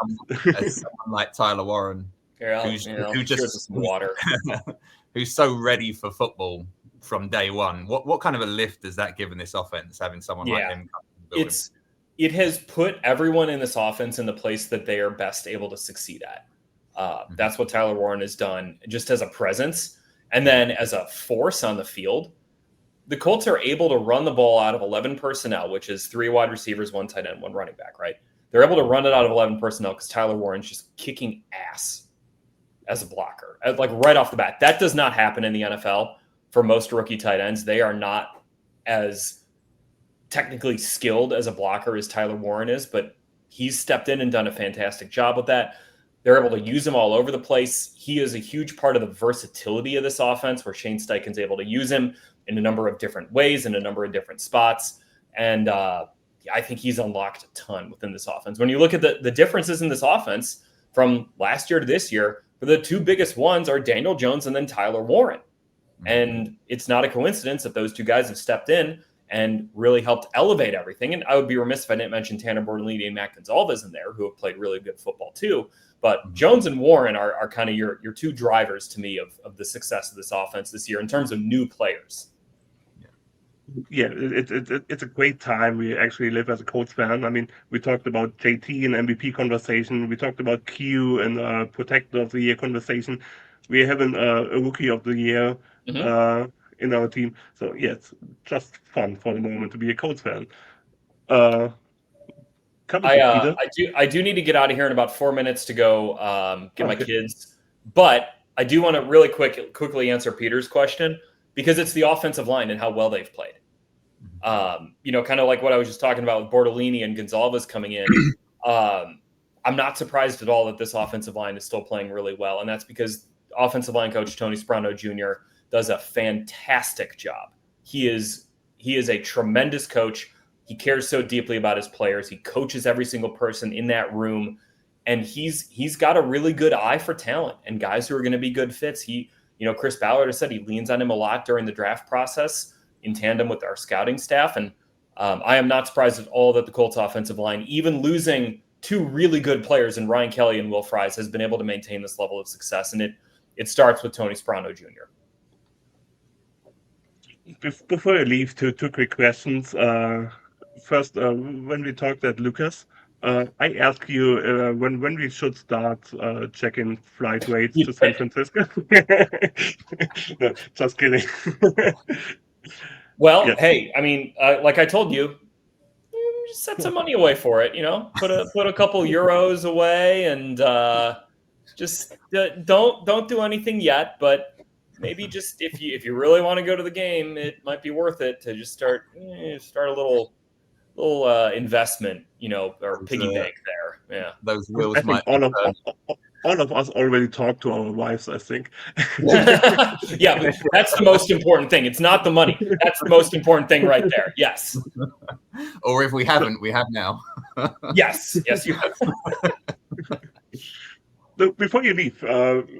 someone like Tyler Warren, who just some water, who's so ready for football from day one? What kind of a lift does that give in this offense, having someone like him? It has put everyone in this offense in the place that they are best able to succeed at. That's what Tyler Warren has done, just as a presence. And then as a force on the field, the Colts are able to run the ball out of 11 personnel, which is 3 wide receivers, 1 tight end, 1 running back, right? They're able to run it out of 11 personnel because Tyler Warren's just kicking ass as a blocker, like right off the bat. That does not happen in the NFL for most rookie tight ends. They are not as technically skilled as a blocker as Tyler Warren is, but he's stepped in and done a fantastic job with that. They're able to use him all over the place. He is a huge part of the versatility of this offense, where Shane Steichen's able to use him in a number of different ways, in a number of different spots. And I think he's unlocked a ton within this offense. When you look at the differences in this offense from last year to this year, the 2 biggest ones are Daniel Jones and then Tyler Warren. And it's not a coincidence that those 2 guys have stepped in and really helped elevate everything. And I would be remiss if I didn't mention Tanner Bortolini and Matt Gonzalez in there, who have played really good football too. But Jones and Warren are kind of your 2 drivers to me of the success of this offense this year in terms of new players. Yeah, it's a great time we actually live as a Colts fan. I mean, we talked about JT and MVP conversation. We talked about Q and Protector of the Year conversation. We have a Rookie of the Year in our team. So yeah, it's just fun for the moment to be a Colts fan. I do need to get out of here in about 4 minutes to go get my kids. But I do want to really quickly answer Peter's question, because it's the offensive line and how well they've played. Kind of like what I was just talking about with Bortolini and Gonzalez coming in. I'm not surprised at all that this offensive line is still playing really well. And that's because offensive line coach Tony Sprono Jr. does a fantastic job. He is a tremendous coach. He cares so deeply about his players. He coaches every single person in that room. And he's got a really good eye for talent and guys who are going to be good fits. Chris Ballard has said he leans on him a lot during the draft process in tandem with our scouting staff. And I am not surprised at all that the Colts offensive line, even losing 2 really good players in Ryan Kelly and Will Fries, has been able to maintain this level of success. And it starts with Tony Sprono Jr. Before I leave, two quick questions. First, when we talked at Lucas, I asked you when we should start checking flight rates to San Francisco. No, just kidding. Well, hey, I mean, like I told you, just set some money away for it. Put a couple euros away, and just don't do anything yet. But maybe just if you really want to go to the game, it might be worth it to just start a little investment, or piggy bank there. Yeah, Those I wheels think might. all of us already talked to our wives, I think. yeah, but that's the most important thing. It's not the money. That's the most important thing right there. Yes. Or if we haven't, we have now. Yes, you have. Before you leave,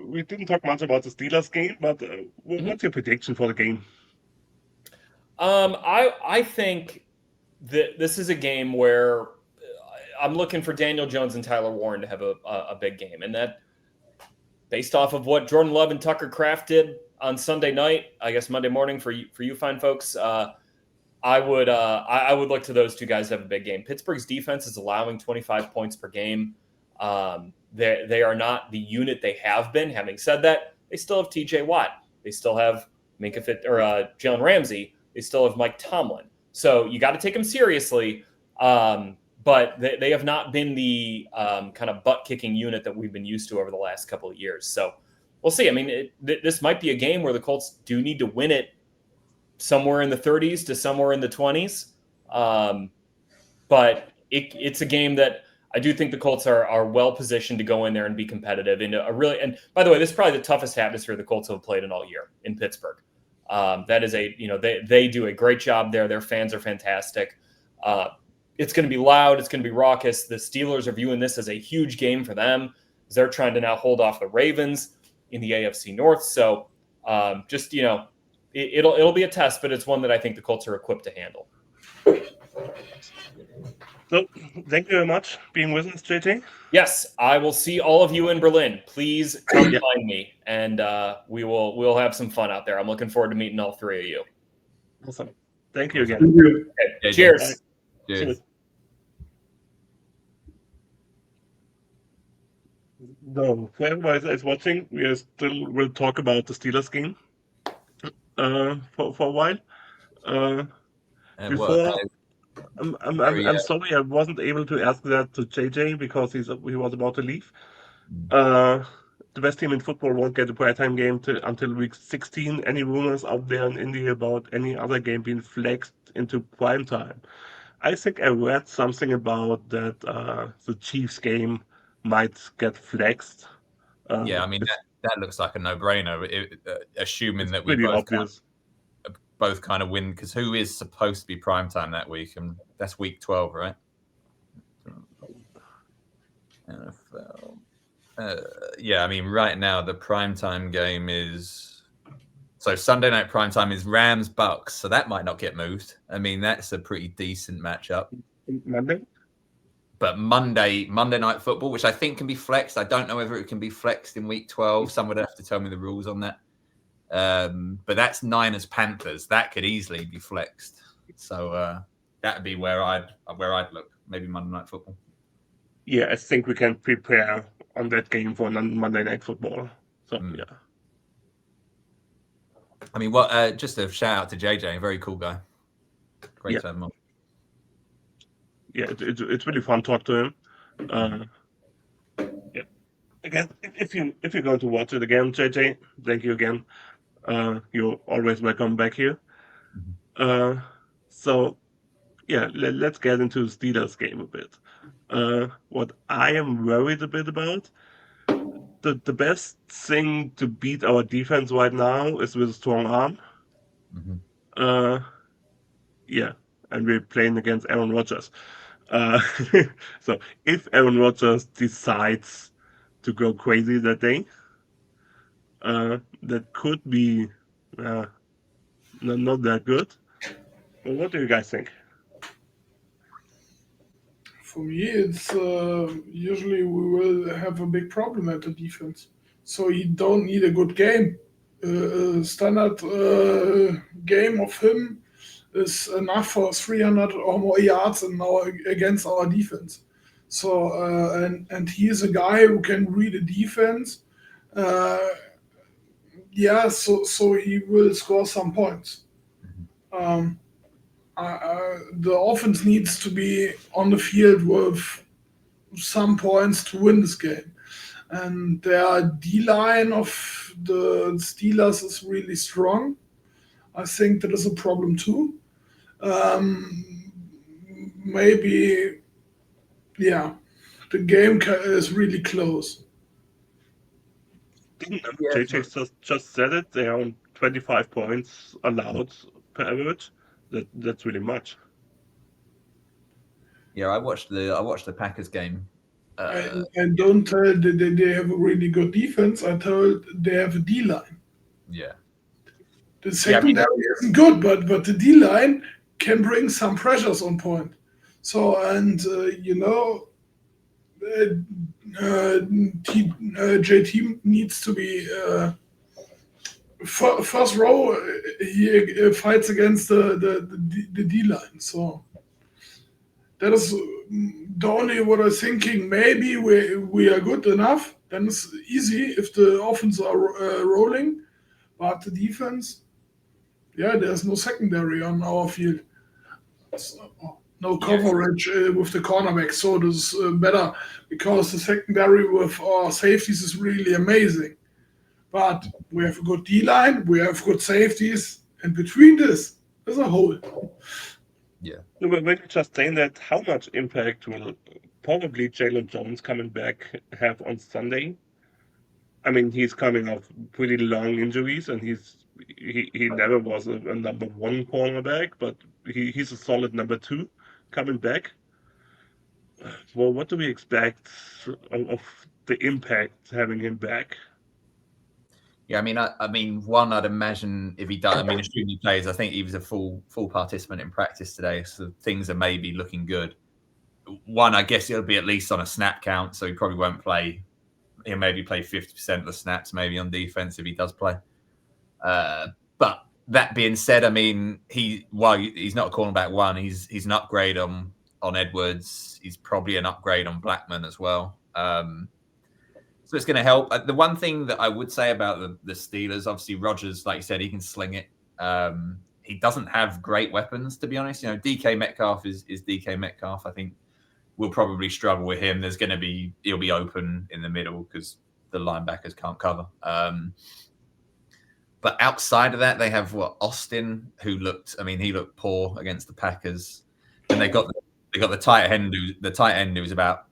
we didn't talk much about the Steelers game, but what's your prediction for the game? I think that this is a game where I'm looking for Daniel Jones and Tyler Warren to have a big game, and that based off of what Jordan Love and Tucker Kraft did on Sunday night, I guess Monday morning for you fine folks. I would look to those two guys to have a big game. Pittsburgh's defense is allowing 25 points per game. They are not the unit they have been. Having said that, they still have T.J. Watt. They still have Jalen Ramsey. They still have Mike Tomlin. So you got to take them seriously. But they have not been the kind of butt-kicking unit that we've been used to over the last couple of years. So we'll see. I mean, this might be a game where the Colts do need to win it somewhere in the 30s to somewhere in the 20s. But it's a game that I do think the Colts are well positioned to go in there and be competitive. And by the way, this is probably the toughest atmosphere the Colts have played in all year in Pittsburgh. That is they do a great job there. Their fans are fantastic. It's going to be loud. It's going to be raucous. The Steelers are viewing this as a huge game for them. They're trying to now hold off the Ravens in the AFC North. So it'll be a test, but it's one that I think the Colts are equipped to handle. So, thank you very much for being with us, JJ. Yes, I will see all of you in Berlin. Please come find me, and we'll have some fun out there. I'm looking forward to meeting all three of you. Awesome. Thank you again. Okay, cheers. Cheers. No, for everybody that is watching, we'll talk about the Steelers game for a while. I'm sorry I wasn't able to ask that to JJ because he was about to leave. The best team in football won't get a primetime game until week 16. Any rumors out there in India about any other game being flexed into primetime? I think I read something about that the Chiefs game might get flexed. Yeah, I mean that looks like a no-brainer. Assuming that we pretty obvious. both kind of win, because who is supposed to be primetime that week? And that's week 12, right? NFL. Yeah, I mean, right now the primetime game is Sunday night primetime is Rams Bucks, so that might not get moved. I mean, that's a pretty decent matchup. Monday? But Monday night football, which I think can be flexed. I don't know whether it can be flexed in week 12. Someone would have to tell me the rules on that. But that's Niners Panthers. That could easily be flexed. So that would be where I'd look. Maybe Monday night football. Yeah, I think we can prepare on that game for Monday night football. So yeah. I mean, just a shout out to JJ, very cool guy. Great to have him on. Yeah, it's really fun to talk to him. Yeah. Again, if you're going to watch it again, JJ, thank you again. You're always welcome back here. So, yeah, let's get into the Steelers game a bit. What I am worried a bit about, the best thing to beat our defense right now is with a strong arm. Yeah, and we're playing against Aaron Rodgers. So if Aaron Rodgers decides to go crazy that day, that could be not that good. But what do you guys think? For me, it's usually we will have a big problem at the defense. So you don't need a good game. Standard game of him is enough for 300 or more yards against our defense. So and he is a guy who can read a defense. So he will score some points. The offense needs to be on the field with some points to win this game. and their D-line of the Steelers is really strong. I think that is a problem too. Maybe, yeah, the game is really close. Didn't Yeah, JJ just said it? They are on 25 points allowed per average. That's really much. Yeah, I watched the Packers game. I don't tell that they have a really good defense. I told they have a D-line. Yeah. The Yeah, I mean, secondary isn't good, but the D-line can bring some pressures on point. So, and JT needs to be first row. He fights against the D-line. So that is the only what I'm thinking. Maybe we are good enough. Then it's easy if the offense are rolling, but the defense, yeah, there's no secondary on our field. So, no coverage with the cornerback, so this is better because the secondary with our safeties is really amazing. But we have a good D-line, we have good safeties, and between this, there's a hole. Yeah. No, but when you just saying that, how much impact will probably Jalen Jones coming back have on Sunday? I mean, he's coming off pretty long injuries, and he never was a number one cornerback, but he's a solid number two coming back. Well, what do we expect of the impact having him back? Yeah, I mean, one, I'd imagine if he does, I mean, assuming he plays, I think he was a full participant in practice today, so things are maybe looking good. One, I guess it'll be at least on a snap count, so he probably won't play. He'll maybe play 50% of the snaps, maybe on defense if he does play. But that being said, I mean, while he's not a cornerback one, he's an upgrade on Edwards. He's probably an upgrade on Blackman as well. So it's going to help. The one thing that I would say about the Steelers, obviously Rodgers, like you said, he can sling it. He doesn't have great weapons, to be honest. You know, DK Metcalf is DK Metcalf. I think we'll probably struggle with him. He'll be open in the middle because the linebackers can't cover. But outside of that, they have Austin, he looked poor against the Packers, and they got the tight end who's about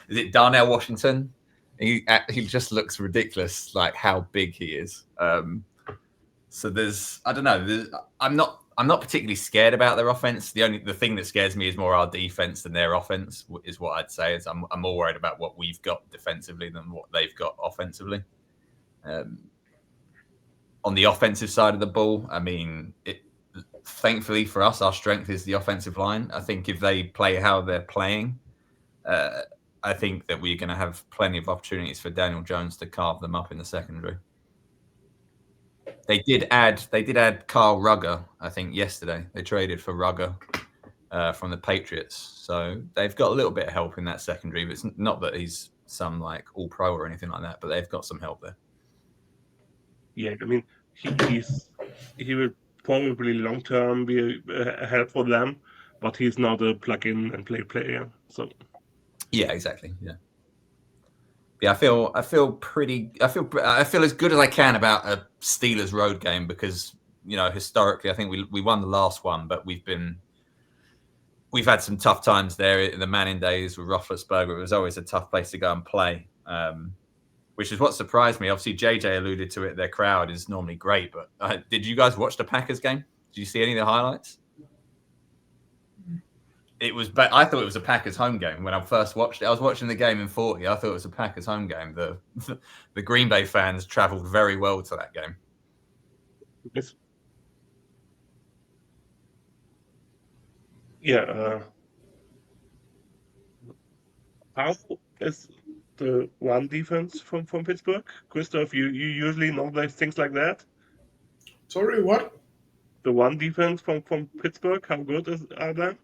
is it Darnell Washington? He just looks ridiculous, like how big he is. So I'm not particularly scared about their offense. The thing that scares me is more our defense than their offense, is what I'd say. I'm more worried about what we've got defensively than what they've got offensively. On the offensive side of the ball, I mean, thankfully for us, our strength is the offensive line. I think if they play how they're playing, I think that we're going to have plenty of opportunities for Daniel Jones to carve them up in the secondary. They did add Carl Rugger, I think, yesterday. They traded for Rugger from the Patriots. So they've got a little bit of help in that secondary. But it's not that he's some like all-pro or anything like that, but they've got some help there. Yeah, I mean, he will probably long-term be a help for them, but he's not a plug-in and play player. So yeah, exactly. Yeah, I feel as good as I can about a Steelers road game because, you know, historically I think we won the last one, but we've had some tough times there in the Manning days with Roethlisberger. It was always a tough place to go and play, which is what surprised me. Obviously, JJ alluded to it. Their crowd is normally great, but did you guys watch the Packers game? Did you see any of the highlights? I thought it was a Packers home game when I first watched it. I was watching the game in 40. I thought it was a Packers home game. The Green Bay fans traveled very well to that game. Yes. Yeah. How is the run defense from Pittsburgh? Christoph, you usually know those things like that? Sorry, what? The run defense from Pittsburgh, how good are they?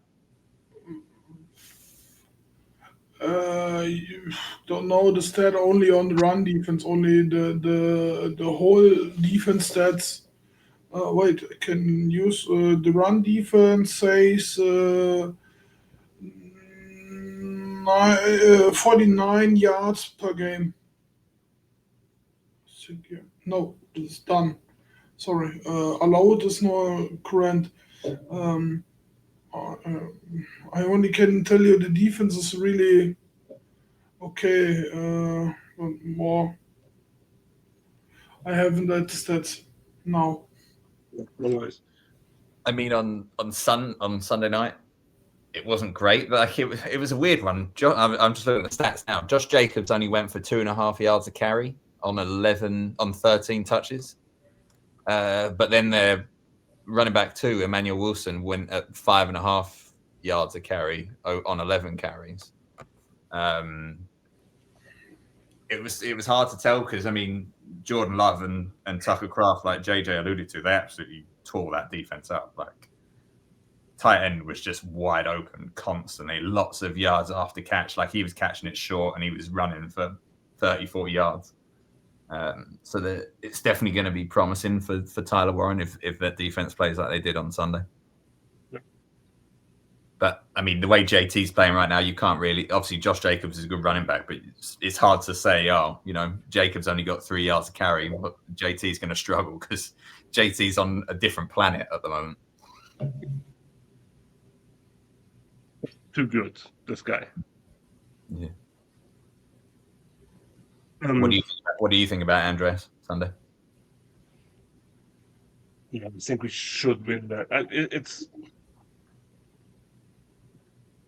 You don't know the stat only on the run defense, only the whole defense stats. Wait, I can use the run defense says 49 yards per game. No, it's done. Sorry, allowed is no current. I only can tell you the defense is really okay. More. I haven't the stats now. No worries. I mean, on Sunday night, it wasn't great, but like it was a weird one. I'm just looking at the stats now. Josh Jacobs only went for 2.5 yards a carry on 13 touches. But then their running back 2, Emmanuel Wilson, went at 5.5 yards a carry on 11 carries. It was hard to tell because, I mean, Jordan Love and Tucker Kraft, like JJ alluded to, they absolutely tore that defense up. Like, tight end was just wide open constantly, lots of yards after catch. Like, he was catching it short and he was running for 30, 40 yards. So it's definitely going to be promising for Tyler Warren if that defense plays like they did on Sunday. Yeah. But, I mean, the way JT's playing right now, you can't really... Obviously, Josh Jacobs is a good running back, but it's hard to say, Jacobs only got 3 yards to carry, but JT's going to struggle because JT's on a different planet at the moment. Too good, this guy. Yeah. What do you think about Andreas Sunday? Yeah, I think we should win that. It's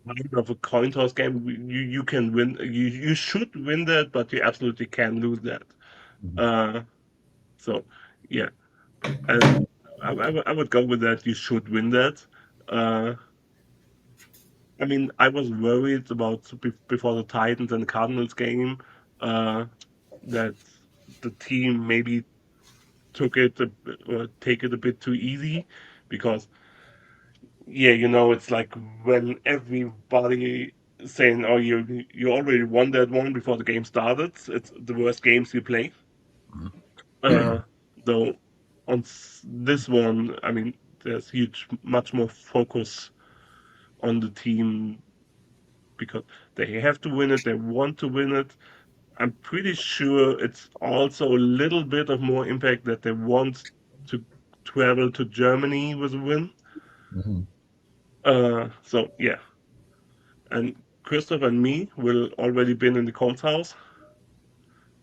kind of a coin toss game. You can win. You should win that, but you absolutely can lose that. So, yeah, and I would go with that. You should win that. I mean, I was worried about before the Titans and Cardinals game that the team maybe take it a bit too easy because, it's like when everybody saying, "Oh, you already won that one before the game started." It's the worst games you play. Though on this one, I mean, there's much more focus on the team because they have to win it. They want to win it. I'm pretty sure it's also a little bit of more impact that they want to travel to Germany with a win. So yeah, and Christoph and me will already been in the Colts house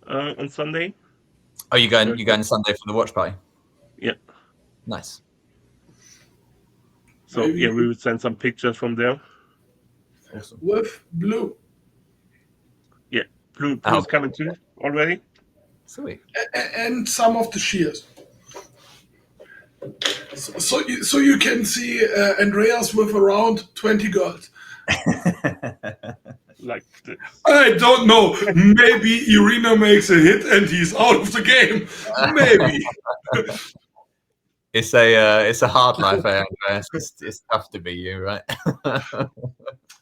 on Sunday. Oh, you going Sunday for the watch party? Yeah. Nice. So yeah, we would send some pictures from there. Awesome. With blue. Yeah, blue's coming too already. Sweet. And some of the shears. So you can see Andreas with around 20 girls. Like this. I don't know. Maybe Irina makes a hit and he's out of the game. Maybe. It's a hard life, Andreas. It's tough to be you, right?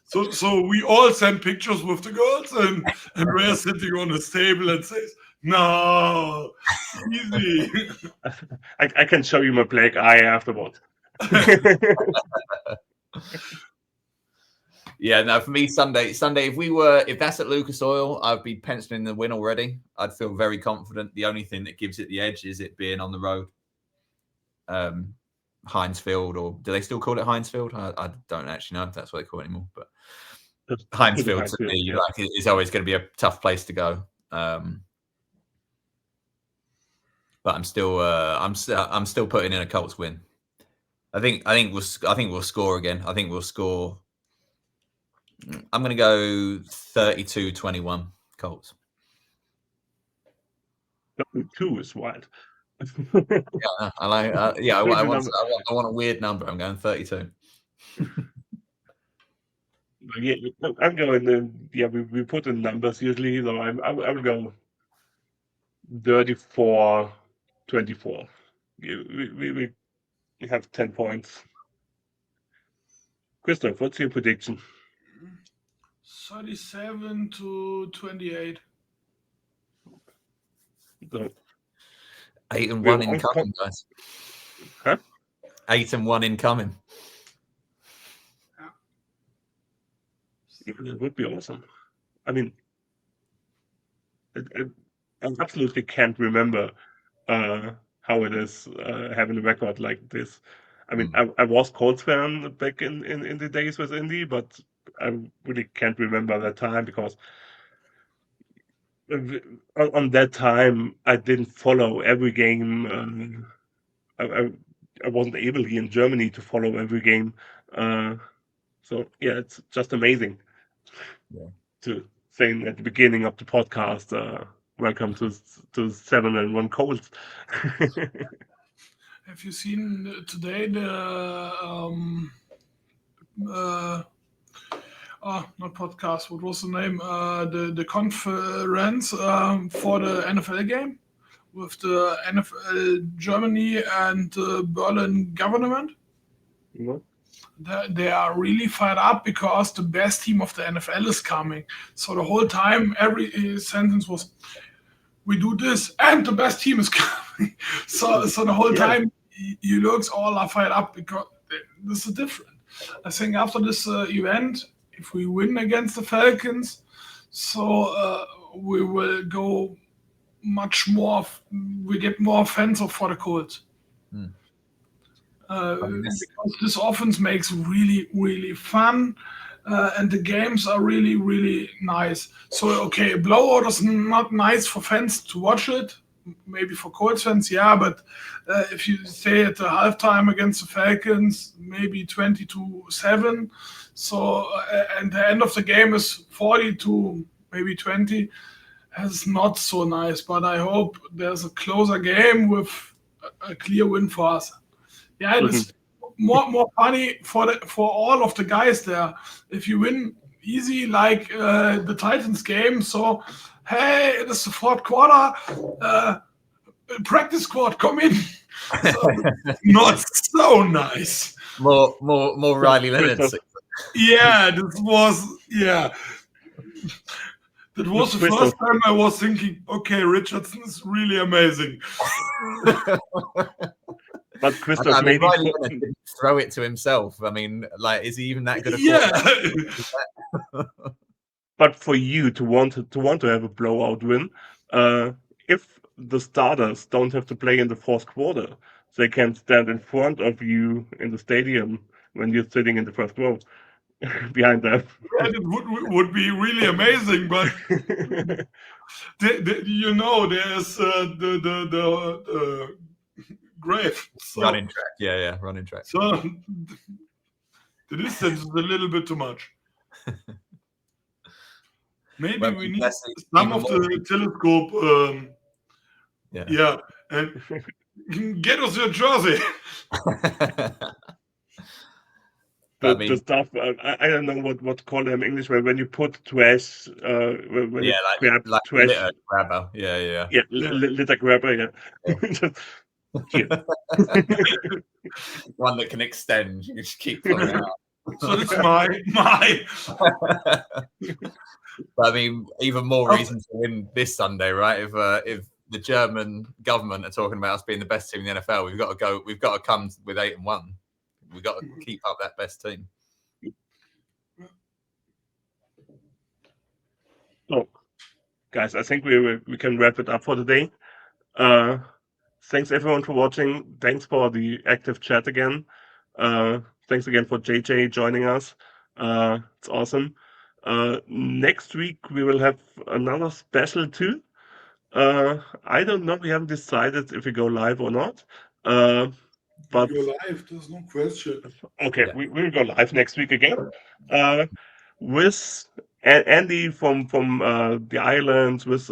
So we all send pictures with the girls, and Andreas sitting on his table and says, "No, easy." I can show you my black eye afterwards. Yeah, no, for me, Sunday, if that's at Lucas Oil, I'd be penciling the win already. I'd feel very confident. The only thing that gives it the edge is it being on the road. Heinz Field, or do they still call it Heinz Field? I don't actually know if that's what they call it anymore, but Heinz Field to me, is always going to be a tough place to go. But I'm still putting in a Colts win. I think we'll score again. I think we'll score. I'm going to go 32-21 Colts. 2 is wild. Yeah, I like. I want a weird number. I'm going 32. Yeah, I'm going. We put in numbers usually, so I will go 34-24. We have 10 points. Christoph, what's your prediction? 37-28. So, 8-1 incoming, guys. Huh? 8-1 incoming. It would be awesome. I mean, I absolutely can't remember how it is having a record like this. I mean, I was Colts fan back in the days with Indy, but I really can't remember that time because on that time I didn't follow every game. I wasn't able here in Germany to follow every game. So yeah, it's just amazing to say at the beginning of the podcast. Welcome to 7-1 Colts. Have you seen today not podcast, what was the name? The conference for the NFL game with the NFL Germany and Berlin government? They are really fired up because the best team of the NFL is coming. So the whole time, every sentence was, we do this and the best team is coming. So the whole time, you looks all are fired up because this is different. I think after this event, if we win against the Falcons, so we will go much more. We get more offensive for the Colts. Because this offense makes really, really fun, and the games are really, really nice. So, okay, a blowout is not nice for fans to watch it. Maybe for Colts fans, yeah, but if you stay at the halftime against the Falcons, maybe 20-7. So, and the end of the game is 40 to maybe 20. That's not so nice, but I hope there's a closer game with a clear win for us. Yeah, it is more funny for all of the guys there. If you win easy like the Titans game, so hey, it is the fourth quarter. Practice squad, come in. So, not so nice. More Riley Leonard. Yeah, that was the first time I was thinking, okay, Richardson is really amazing. But Christoph, I mean, maybe Riley Leonard didn't throw it to himself. I mean, like, is he even that good? But for you to want to have a blowout win, if the starters don't have to play in the fourth quarter, they can stand in front of you in the stadium when you're sitting in the first row behind them. It would be really amazing, but there's the grave. So, running track, running track. So the distance is a little bit too much. Maybe we need some of the telescope. And get us your jersey. The stuff, I don't know what to call them in English, when you put trash, when you grab like trash. Litter grabber, yeah. Litter grabber, yeah. One that can extend. You just keep pulling it out. So that's my. But I mean, even more reason to win this Sunday, right? If the German government are talking about us being the best team in the NFL, we've got to come with 8-1. We've got to keep up that best team. So, guys, I think we can wrap it up for today. Thanks everyone for watching. Thanks for the active chat again. Thanks again for JJ joining us. It's awesome. Next week we will have another special too. I don't know. We haven't decided if we go live or not. But we go live. There's no question. Okay, we will go live next week again. With Andy from the islands, with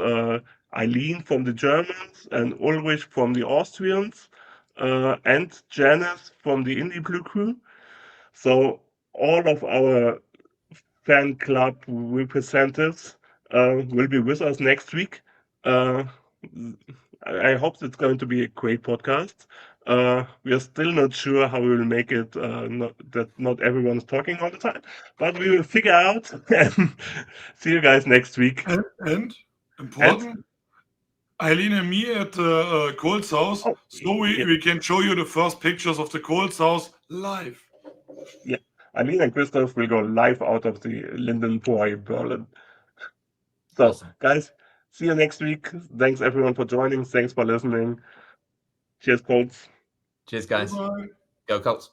Eileen from the Germans, and Ulrich from the Austrians, and Janice from the Indie Blue Crew. So all of our fan club representatives will be with us next week. I hope it's going to be a great podcast. We are still not sure how we will make it, that not everyone's talking all the time, but we will figure out. And see you guys next week. And important, Eileen and me at the Colts house, so we can show you the first pictures of the Colts house live. Yeah, Eileen and Christoph will go live out of the Linden Poy Berlin. So, Awesome. guys, see you next week. Thanks everyone for joining. Thanks for listening. Cheers, Colts. Cheers, guys. Bye. Go Colts.